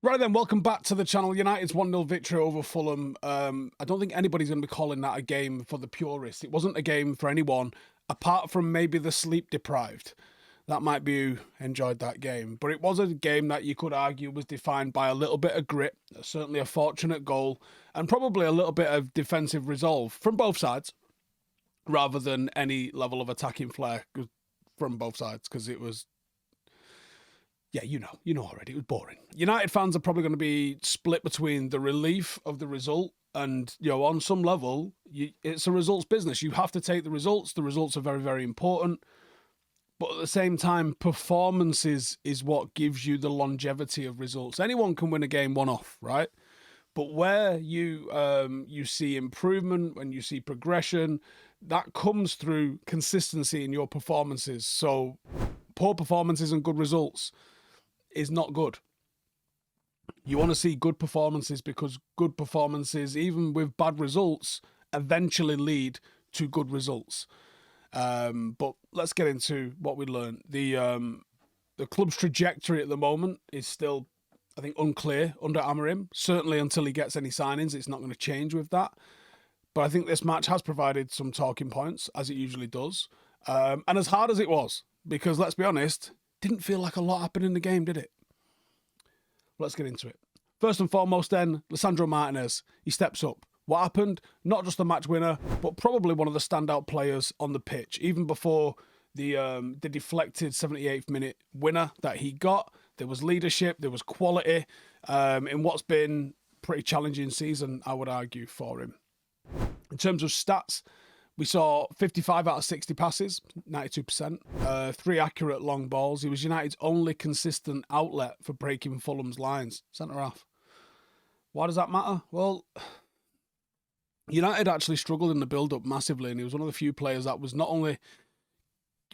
Right then, welcome back to the channel. United's 1-0 victory over Fulham. I don't think anybody's going to be calling that a game for the purists. It wasn't a game for anyone, apart from maybe the sleep-deprived. That might be who enjoyed that game. But it was a game that you could argue was defined by a little bit of grit, certainly a fortunate goal, and probably a little bit of defensive resolve from both sides, rather than any level of attacking flair from both sides, because it was... Yeah, you know already. It was boring. United fans are probably going to be split between the relief of the result and, on some level, it's a results business. You have to take the results. The results are very, very important. But at the same time, performances is what gives you the longevity of results. Anyone can win a game one-off, right? But where you see improvement, when you see progression, that comes through consistency in your performances. So poor performances and good results is not good. You want to see good performances, because good performances, even with bad results, eventually lead to good results. But let's get into what we learned. The club's trajectory at the moment is still, I think, unclear under Amorim. Certainly until he gets any signings, it's not going to change with that. But I think this match has provided some talking points, as it usually does. And as hard as it was, because let's be honest, didn't feel like a lot happened in the game, did it? Let's get into it. First and foremost then, Lisandro Martinez. He steps up. What happened? Not just the match winner, but probably one of the standout players on the pitch. Even before the deflected 78th minute winner that he got, there was leadership, there was quality in what's been a pretty challenging season, I would argue, for him. In terms of stats, we saw 55 out of 60 passes, 92%, 3 accurate long balls. He was United's only consistent outlet for breaking Fulham's lines, centre-half. Why does that matter? Well, United actually struggled in the build-up massively, and he was one of the few players that was not only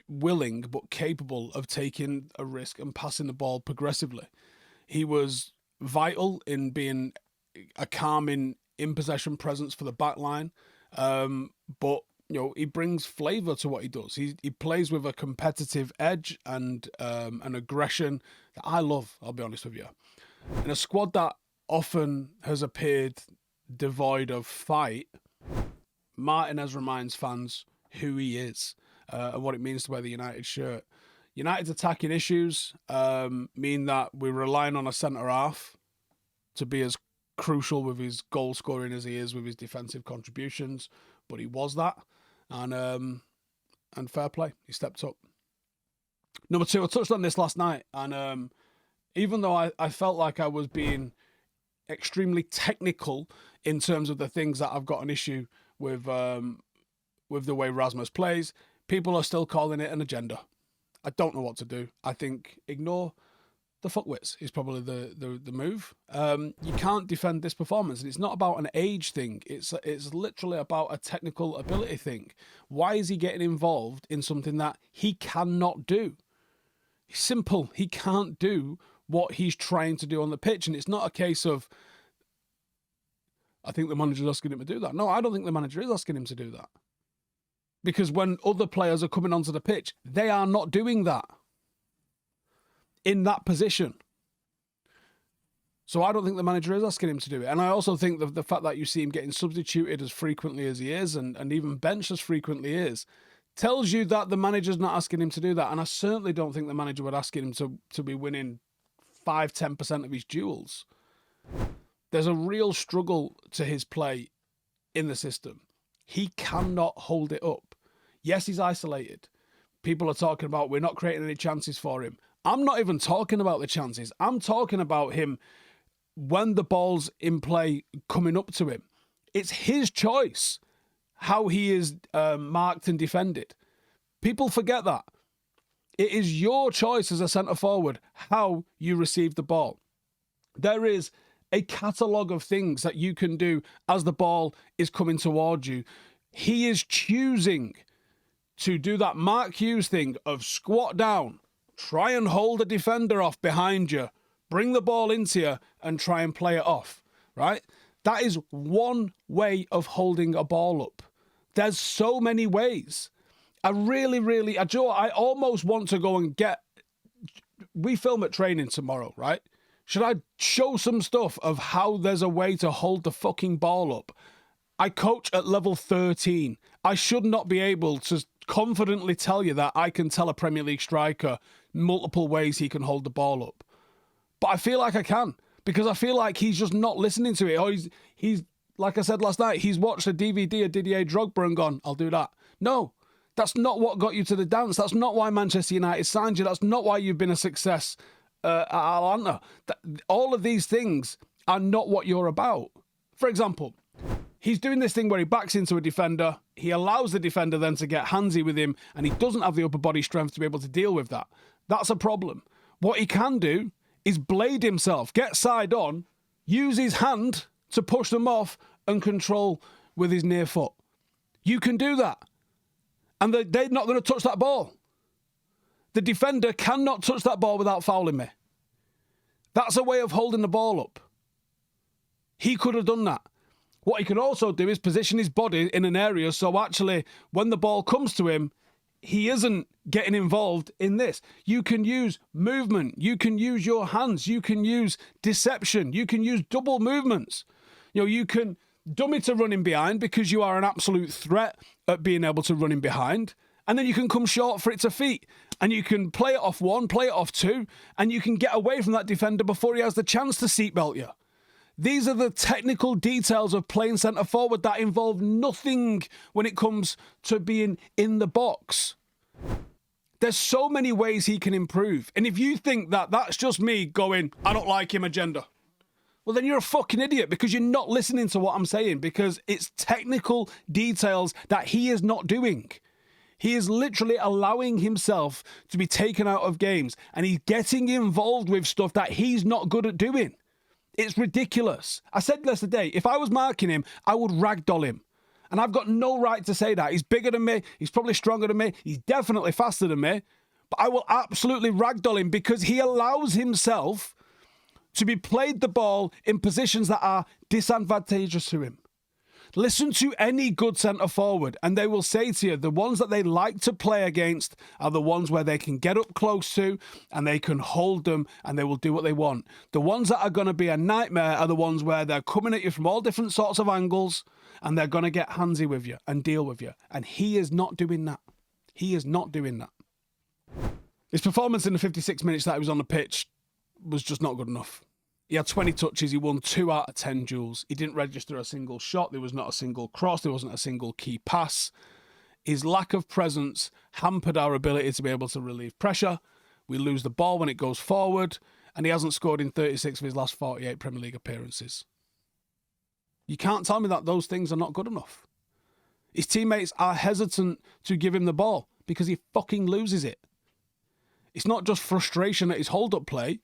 willing, but capable of taking a risk and passing the ball progressively. He was vital in being a calming, in-possession presence for the back line, but he brings flavour to what he does. He plays with a competitive edge and an aggression that I love, I'll be honest with you. In a squad that often has appeared devoid of fight, Martinez reminds fans who he is and what it means to wear the United shirt. United's attacking issues mean that we're relying on a centre-half to be as crucial with his goal scoring as he is with his defensive contributions, but he was that. And fair play, he stepped up. Number 2, I touched on this last night, and even though I felt like I was being extremely technical in terms of the things that I've got an issue with the way Rasmus plays, people are still calling it an agenda. I don't know what to do. I think ignore the fuckwits is probably the move. You can't defend this performance, and it's not about an age thing. It's literally about a technical ability thing. Why is he getting involved in something that he cannot do? It's simple. He can't do what he's trying to do on the pitch, and it's not a case of, I think the manager's asking him to do that. No, I don't think the manager is asking him to do that. Because when other players are coming onto the pitch, they are not doing that in that position. So I don't think the manager is asking him to do it. And I also think the fact that you see him getting substituted as frequently as he is, and even benched as frequently is, tells you that the manager's not asking him to do that. And I certainly don't think the manager would ask him to be winning 5-10% of his duels. There's a real struggle to his play in the system. He cannot hold it up. Yes, he's isolated. People are talking about we're not creating any chances for him. I'm not even talking about the chances. I'm talking about him when the ball's in play coming up to him. It's his choice how he is marked and defended. People forget that. It is your choice as a centre-forward how you receive the ball. There is a catalogue of things that you can do as the ball is coming towards you. He is choosing to do that Mark Hughes thing of squat down, try and hold a defender off behind you, bring the ball into you and try and play it off, right? That is one way of holding a ball up. There's so many ways. I almost want to go and we film at training tomorrow, right? Should I show some stuff of how there's a way to hold the fucking ball up? I coach at level 13. I should not be able to confidently tell you that I can tell a Premier League striker multiple ways he can hold the ball up. But I feel like I can, because I feel like he's just not listening to it. Or he's like I said last night, he's watched a DVD of Didier Drogba and gone, I'll do that. No, that's not what got you to the dance. That's not why Manchester United signed you. That's not why you've been a success at Atlanta. All of these things are not what you're about. For example, he's doing this thing where he backs into a defender. He allows the defender then to get handsy with him, and he doesn't have the upper body strength to be able to deal with that. That's a problem. What he can do is blade himself, get side on, use his hand to push them off and control with his near foot. You can do that. And they're not going to touch that ball. The defender cannot touch that ball without fouling me. That's a way of holding the ball up. He could have done that. What he can also do is position his body in an area so actually when the ball comes to him, he isn't getting involved in this. You can use movement. You can use your hands. You can use deception. You can use double movements. You can dummy to running behind because you are an absolute threat at being able to run in behind. And then you can come short for it to feet. And you can play it off one, play it off two, and you can get away from that defender before he has the chance to seatbelt you. These are the technical details of playing centre forward that involve nothing when it comes to being in the box. There's so many ways he can improve. And if you think that that's just me going, I don't like him agenda, well, then you're a fucking idiot because you're not listening to what I'm saying, because it's technical details that he is not doing. He is literally allowing himself to be taken out of games, and he's getting involved with stuff that he's not good at doing. It's ridiculous. I said yesterday, if I was marking him, I would ragdoll him. And I've got no right to say that. He's bigger than me. He's probably stronger than me. He's definitely faster than me. But I will absolutely ragdoll him because he allows himself to be played the ball in positions that are disadvantageous to him. Listen to any good centre forward and they will say to you the ones that they like to play against are the ones where they can get up close to and they can hold them and they will do what they want. The ones that are going to be a nightmare are the ones where they're coming at you from all different sorts of angles and they're going to get handsy with you and deal with you. And he is not doing that. He is not doing that. His performance in the 56 minutes that he was on the pitch was just not good enough. He had 20 touches. He won 2 out of 10 duels. He didn't register a single shot. There was not a single cross. There wasn't a single key pass. His lack of presence hampered our ability to be able to relieve pressure. We lose the ball when it goes forward, and he hasn't scored in 36 of his last 48 Premier League appearances. You can't tell me that those things are not good enough. His teammates are hesitant to give him the ball because he fucking loses it. It's not just frustration at his hold-up play.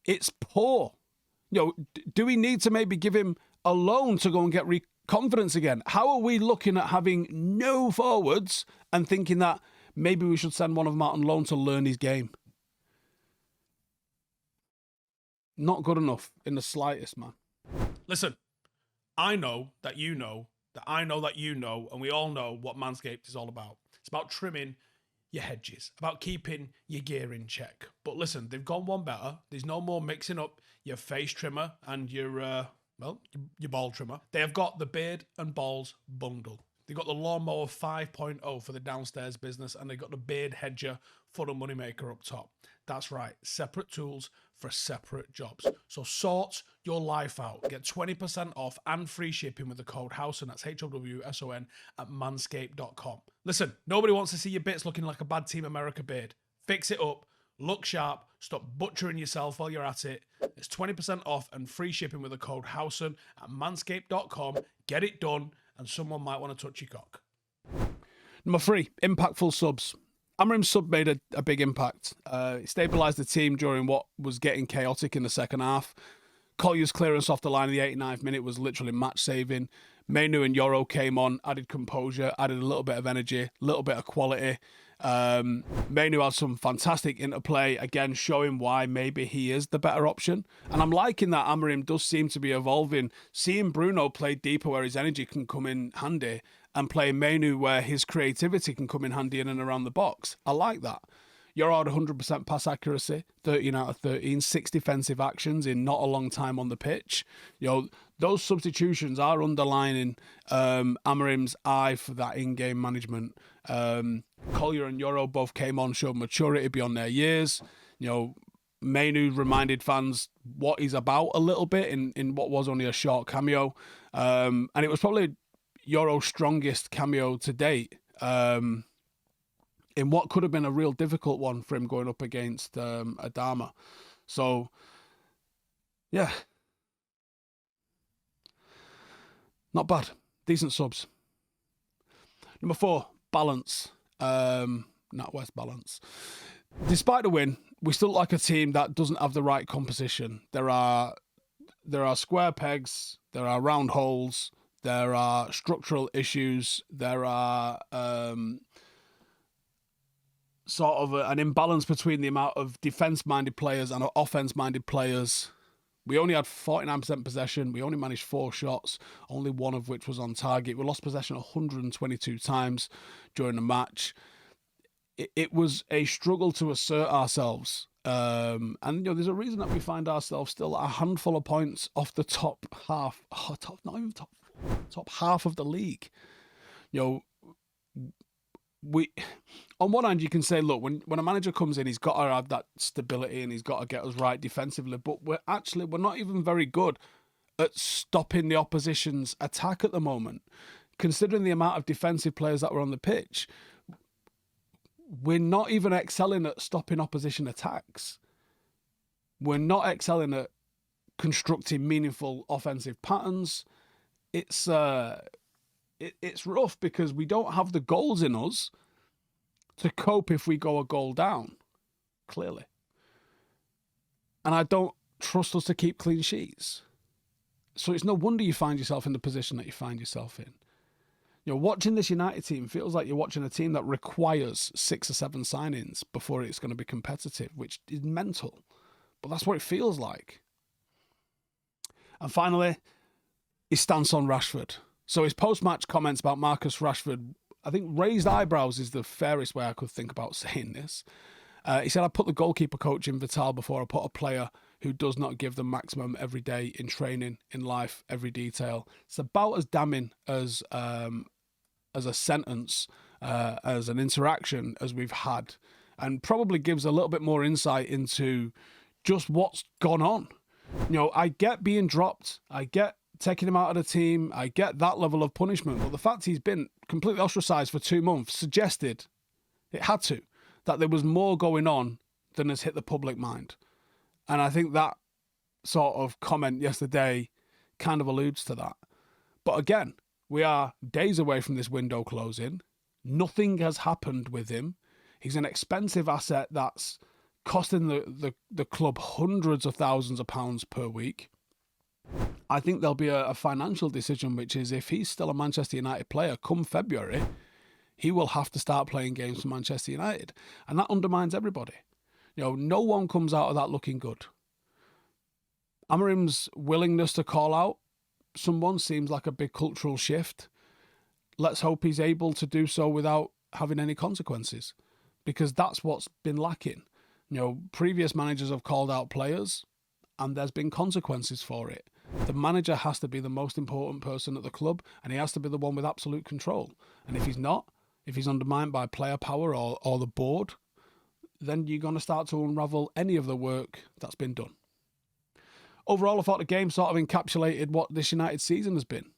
It's poor. Do we need to maybe give him a loan to go and get confidence again? How are we looking at having no forwards and thinking that maybe we should send one of them out on loan to learn his game? Not good enough in the slightest, man. Listen, I know that you know, that I know that you know, and we all know what Manscaped is all about. It's about trimming your hedges, about keeping your gear in check. But listen, they've gone one better. There's no more mixing up your face trimmer and your ball trimmer. They have got the beard and balls bundle. They've got the lawnmower 5.0 for the downstairs business, and they've got the beard hedger for the moneymaker up top. That's right, separate tools for separate jobs. So sort your life out. Get 20% off and free shipping with the code Howson, that's Howson, at manscaped.com. Listen, nobody wants to see your bits looking like a bad Team America beard. Fix it up, look sharp, stop butchering yourself while you're at it. It's 20% off and free shipping with the code Howson at manscaped.com. Get it done, and someone might want to touch your cock. Number 3, impactful subs. Amorim's sub made a big impact. He stabilised the team during what was getting chaotic in the second half. Collier's clearance off the line in the 89th minute was literally match-saving. Mainu and Yoro came on, added composure, added a little bit of energy, a little bit of quality. Mainu had some fantastic interplay, again showing why maybe he is the better option. And I'm liking that Amorim does seem to be evolving, seeing Bruno play deeper where his energy can come in handy, and play Mainu where his creativity can come in handy in and around the box. I like that. You're out 100% pass accuracy, 13 out of 13, 6 defensive actions in not a long time on the pitch. Those substitutions are underlining Amorim's eye for that in-game management. Collier and Euro both came on, showed maturity beyond their years. Mainu reminded fans what he's about a little bit in what was only a short cameo. And it was probably Euro's strongest cameo to date. In what could have been a real difficult one for him going up against Adama. So, yeah. Not bad. Decent subs. Number 4, balance. NatWest balance. Despite the win, we still look like a team that doesn't have the right composition. There are square pegs, there are round holes, there are structural issues, there are sort of an imbalance between the amount of defence-minded players and offence-minded players. We only had 49% possession. We only managed 4 shots, only one of which was on target. We lost possession 122 times during the match. It was a struggle to assert ourselves. And there's a reason that we find ourselves still a handful of points off the top half, top half of the league. We, on one hand, you can say, look, when a manager comes in, he's got to have that stability and he's got to get us right defensively. But we're not even very good at stopping the opposition's attack at the moment. Considering the amount of defensive players that were on the pitch, we're not even excelling at stopping opposition attacks. We're not excelling at constructing meaningful offensive patterns. It's rough because we don't have the goals in us to cope if we go a goal down, clearly. And I don't trust us to keep clean sheets. So it's no wonder you find yourself in the position that you find yourself in. Watching this United team feels like you're watching a team that requires 6 or 7 signings before it's going to be competitive, which is mental. But that's what it feels like. And finally, his stance on Rashford. So his post-match comments about Marcus Rashford, I think raised eyebrows is the fairest way I could think about saying this. He said, I put the goalkeeper coach in Vital before I put a player who does not give the maximum every day in training, in life, every detail. It's about as damning as a sentence, as an interaction as we've had, and probably gives a little bit more insight into just what's gone on. I get being dropped. I get taking him out of the team. I get that level of punishment. But the fact he's been completely ostracised for 2 months suggested, it had to, that there was more going on than has hit the public mind. And I think that sort of comment yesterday kind of alludes to that. But again, we are days away from this window closing. Nothing has happened with him. He's an expensive asset that's costing the club hundreds of thousands of pounds per week. I think there'll be a financial decision, which is if he's still a Manchester United player come February, he will have to start playing games for Manchester United. And that undermines everybody. No one comes out of that looking good. Amorim's willingness to call out someone seems like a big cultural shift. Let's hope he's able to do so without having any consequences, because that's what's been lacking. Previous managers have called out players and there's been consequences for it. The manager has to be the most important person at the club, and he has to be the one with absolute control. And if he's not, if he's undermined by player power or the board, then you're going to start to unravel any of the work that's been done. Overall, I thought the game sort of encapsulated what this United season has been.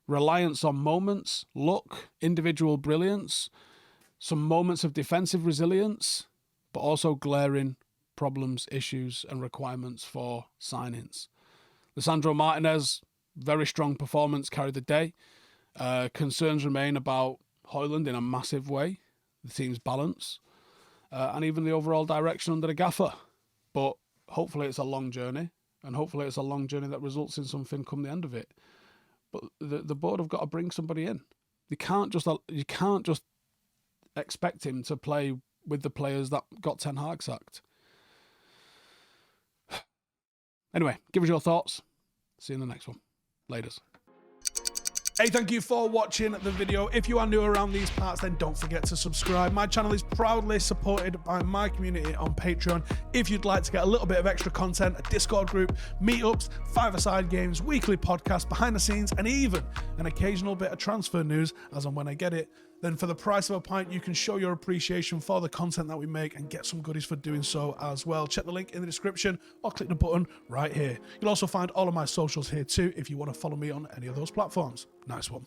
Reliance on moments, luck, individual brilliance, some moments of defensive resilience, but also glaring problems, issues and requirements for signings. Lisandro Martinez, very strong performance, carried the day. Concerns remain about Hojlund in a massive way, the team's balance, and even the overall direction under the gaffer. But hopefully it's a long journey, and hopefully it's a long journey that results in something come the end of it. But the board have got to bring somebody in. You can't just expect him to play with the players that got Ten Hag sacked. Anyway, give us your thoughts. See you in the next one. Laters. Hey, thank you for watching the video. If you are new around these parts, then don't forget to subscribe. My channel is proudly supported by my community on Patreon. If you'd like to get a little bit of extra content, a Discord group, meetups, five-a-side games, weekly podcasts, behind the scenes, and even an occasional bit of transfer news as and when I get it, then for the price of a pint, you can show your appreciation for the content that we make and get some goodies for doing so as well. Check the link in the description or click the button right here. You'll also find all of my socials here too if you want to follow me on any of those platforms. Nice one.